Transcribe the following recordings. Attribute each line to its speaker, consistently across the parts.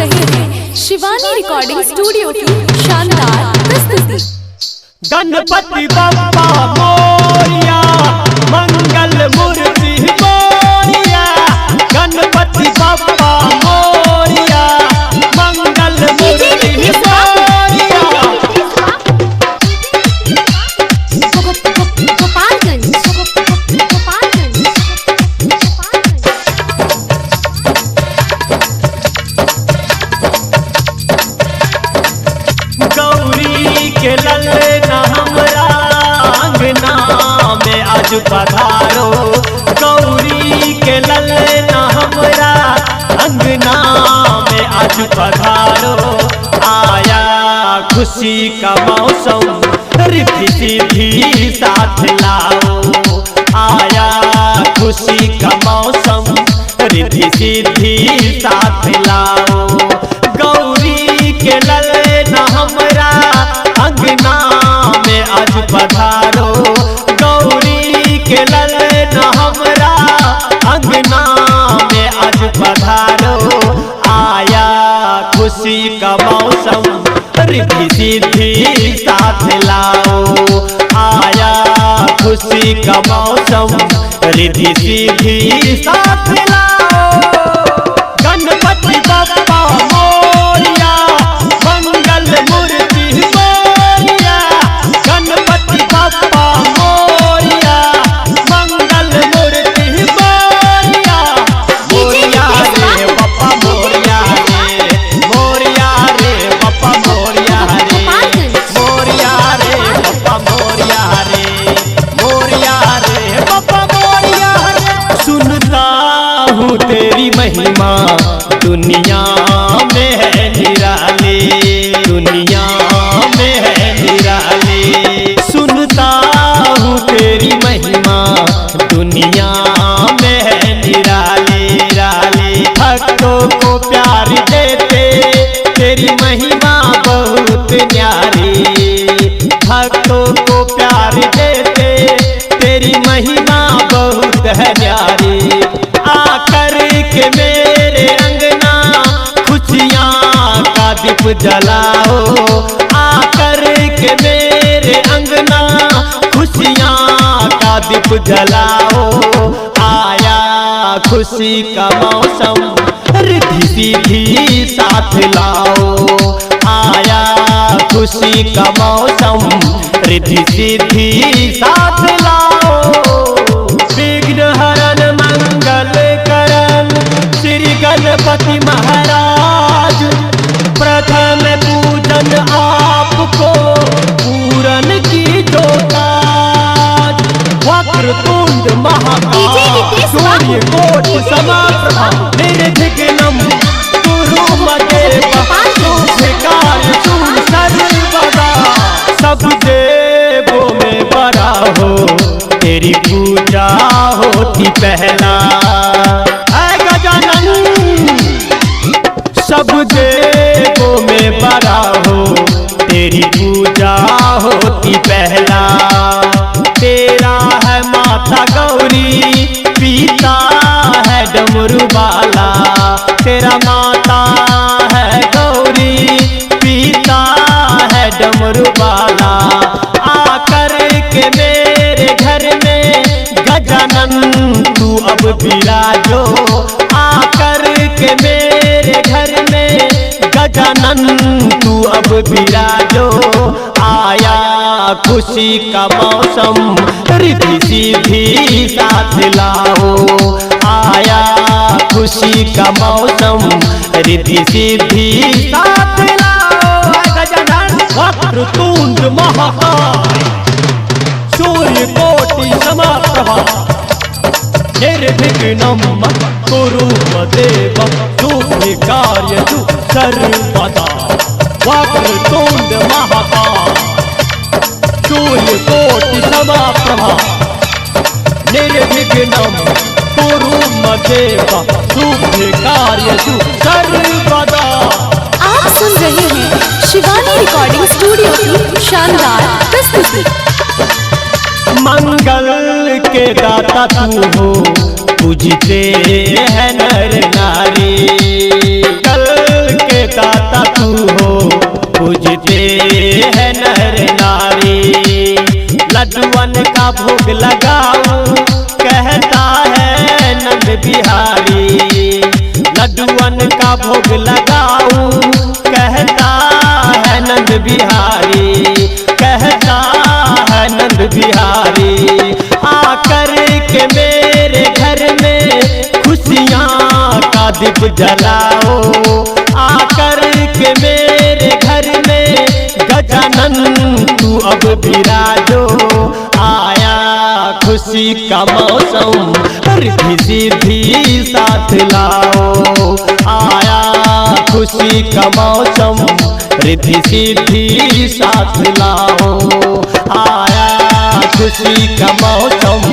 Speaker 1: रहे हैं Shivani recording studio की शानदार प्रस्तुति।
Speaker 2: गणपति बप्पा मोरिया, मंगल मूर्ति मोरिया। गणपति बप्पा मोरिया, मंगल मूर्ति मोरिया। गौरी के ललना हमरा अंगना में आज पधारो। गौरी के ललना हमरा अंगना में आज पधारो। आया खुशी का मौसम, रिद्धि सिद्धि साथ लाओ। आया खुशी का मौसम, रिद्धि सिद्धि साथ लाओ। गौरी के ललना हमरा अंगना में आज पधारो। गौरी के ललना हमरा अंगना में आज पधारो। आया खुशी का मौसम, रिद्धि सिद्धि साथ लाओ। आया खुशी का मौसम, रिद्धि सिद्धि साथ लाओ। गणपति बप्पा मोरिया, मंगल मूर्ति मोरिया। गणपति बप्पा मोरिया, मंगल मूर्ति मोरिया। मोरिया रे बप्पा मोरिया रे, मोरिया रे बप्पा मोरिया रे। मोरिया रे बप्पा मोरिया रे, मोरिया रे बप्पा मोरिया रे। सुनता हूँ तेरी महिमा दुनिया में है निराली, दुनिया में है निराली। सुनता हूँ तेरी महिमा दुनिया में है निराली, निराली। भक्तों को प्यार देते तेरी महिमा बहुत न्यारी। भक्तों को प्यार देते तेरी महिमा बहुत है न्यारी। आकर के मेरे अंगना खुशियाँ का दीप जलाओ। आकर के मेरे अंगना खुशियाँ का दीप जलाओ। आया खुशी का मौसम, रिद्धि सिद्धि साथ लाओ। आया खुशी का मौसम, रिद्धि सिद्धि साथ लाओ। विघ्न हरन मंगल करण श्री गणपति महाराज। प्रथम पूजन आपको पूरन की जो ताज। वक्रतुंड महाकाय सूर्य कोटि समप्रभा। निर्विघ्नं कुरु मदेव शुभकार्य सर्वदा। सब देवों में बड़ा हो तेरी पूजा होती पहला। ऐ गजानन सब देवों में बड़ा हो तेरी पूजा होती पहला। तेरा है माता गौरी, पिता है डमरू वाला। तेरा माता है गौरी, पिता है डमरू वाला। आकर के मेरे घर में गजानन तू अब विराजो। आकर के मेरे घर में गजानन तू अब विराजो। आया खुशी का मौसम, रिद्धि सिद्धि साथ लाओ। आया खुशी का मौसम, रिद्धि सिद्धि साथ लाओ। गजानन वक्रतुंड महाकाय सूर्य कोटि समप्रभा। निर्विघ्नं कुरु मदेव शुभकार्य सर्वदा। वक्रतुंड महाकाय सूर्य कोटि समप्रभा। निर्विघ्नं कुरु मदेव शुभकार्य सर्वदा।
Speaker 1: आप सुन रहे हैं शिवानी रिकॉर्डिंग स्टूडियो की शानदार प्रस्तुति।
Speaker 2: मंगल के दाता तू हो, पूजते हैं नर नारी। कल के लड्डुअन का भोग लगाऊं, कहता है नंद बिहारी, कहता है नंद बिहारी। आकर के मेरे घर में खुशियाँ का दीप जलाओ, आकर के मेरे घर में गजानन तू अब विराजो। आया खुशी का मौसम, रिद्धि सिद्धि साथ लाओ। आया खुशी का मौसम, रिद्धि सिद्धि साथ लाओ। आया खुशी का मौसम,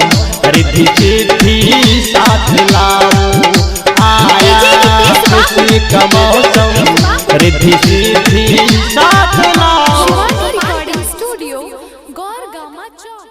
Speaker 2: रिद्धि सिद्धि साथ लाओ। आया खुशी का मौसम, रिद्धि सिद्धि साथ लाओ।
Speaker 1: शिवानी रिकॉर्डिंग स्टूडियो, गौर गामा चौक।